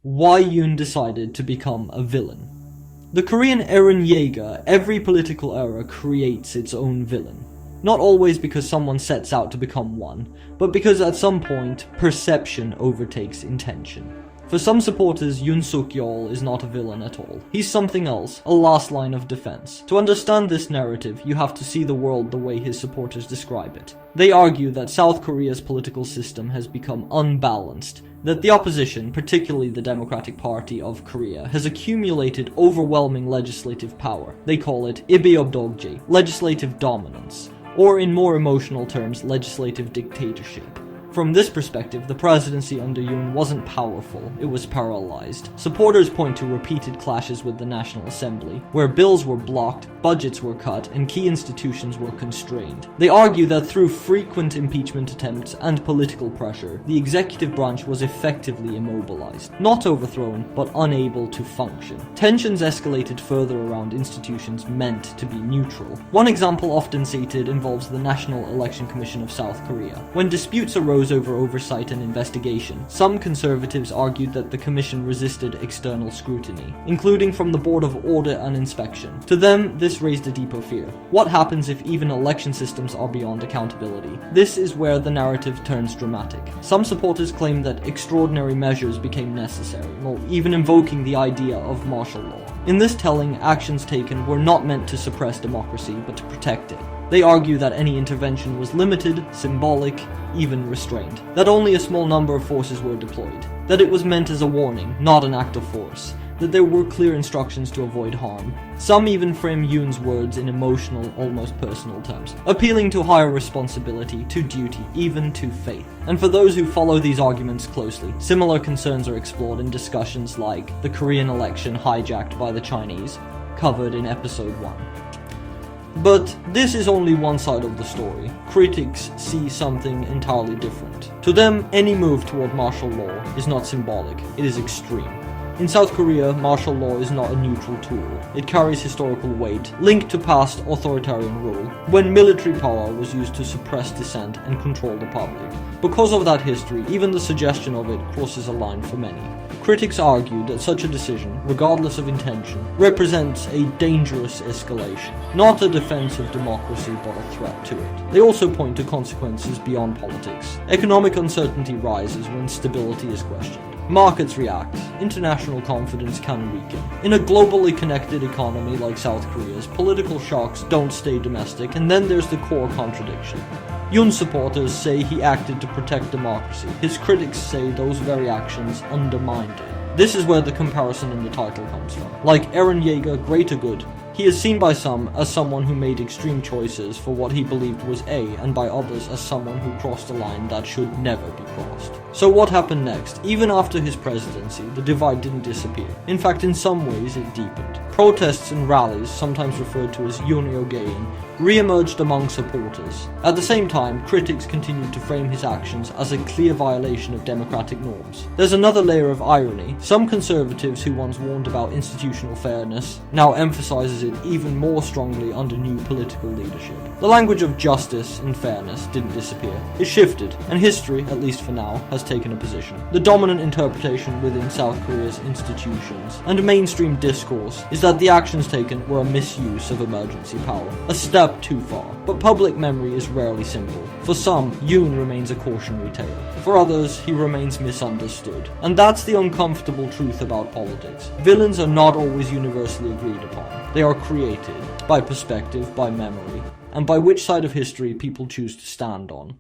Why Yoon decided to become a villain. The Korean Eren Yeager, every political era creates its own villain. Not always because someone sets out to become one, but because at some point, perception overtakes intention. For some supporters, Yoon Suk-yeol is not a villain at all. He's something else, a last line of defense. To understand this narrative, you have to see the world the way his supporters describe it. They argue that South Korea's political system has become unbalanced, that the opposition, particularly the Democratic Party of Korea, has accumulated overwhelming legislative power. They call it Ibyeobdogje, legislative dominance, or in more emotional terms, legislative dictatorship. From this perspective, the presidency under Yoon wasn't powerful, it was paralyzed. Supporters point to repeated clashes with the National Assembly, where bills were blocked, budgets were cut, and key institutions were constrained. They argue that through frequent impeachment attempts and political pressure, the executive branch was effectively immobilized, not overthrown, but unable to function. Tensions escalated further around institutions meant to be neutral. One example often cited involves the National Election Commission of South Korea. When disputes arose over oversight and investigation, some conservatives argued that the commission resisted external scrutiny, including from the Board of Audit and Inspection. To them, this raised a deeper fear. What happens if even election systems are beyond accountability? This is where the narrative turns dramatic. Some supporters claim that extraordinary measures became necessary, or even invoking the idea of martial law. In this telling, actions taken were not meant to suppress democracy, but to protect it. They argue that any intervention was limited, symbolic, even restrained, that only a small number of forces were deployed, that it was meant as a warning, not an act of force, that there were clear instructions to avoid harm. Some even frame Yoon's words in emotional, almost personal terms, appealing to higher responsibility, to duty, even to faith. And for those who follow these arguments closely, similar concerns are explored in discussions like the Korean election hijacked by the Chinese, covered in episode 1. But this is only one side of the story. Critics see something entirely different. To them, any move toward martial law is not symbolic, it is extreme. In South Korea, martial law is not a neutral tool. It carries historical weight, linked to past authoritarian rule, when military power was used to suppress dissent and control the public. Because of that history, even the suggestion of it crosses a line for many. Critics argue that such a decision, regardless of intention, represents a dangerous escalation, not a defense of democracy but a threat to it. They also point to consequences beyond politics. Economic uncertainty rises when stability is questioned. Markets react, international confidence can weaken. In a globally connected economy like South Korea's, political shocks don't stay domestic, and then there's the core contradiction. Yoon's supporters say he acted to protect democracy. His critics say those very actions undermined it. This is where the comparison in the title comes from. Like Eren Yeager, greater good, he is seen by some as someone who made extreme choices for what he believed was A, and by others as someone who crossed a line that should never be crossed. So what happened next? Even after his presidency, the divide didn't disappear. In fact, in some ways, it deepened. Protests and rallies, sometimes referred to as Yoon, re-emerged among supporters. At the same time, critics continued to frame his actions as a clear violation of democratic norms. There's another layer of irony. Some conservatives who once warned about institutional fairness now emphasizes it even more strongly under new political leadership. The language of justice and fairness didn't disappear. It shifted, and history, at least for now, has taken a position. The dominant interpretation within South Korea's institutions and mainstream discourse is that the actions taken were a misuse of emergency power, a step too far. But public memory is rarely simple. For some, Yoon remains a cautionary tale. For others, he remains misunderstood. And that's the uncomfortable truth about politics. Villains are not always universally agreed upon. They are created by perspective, by memory, and by which side of history people choose to stand on.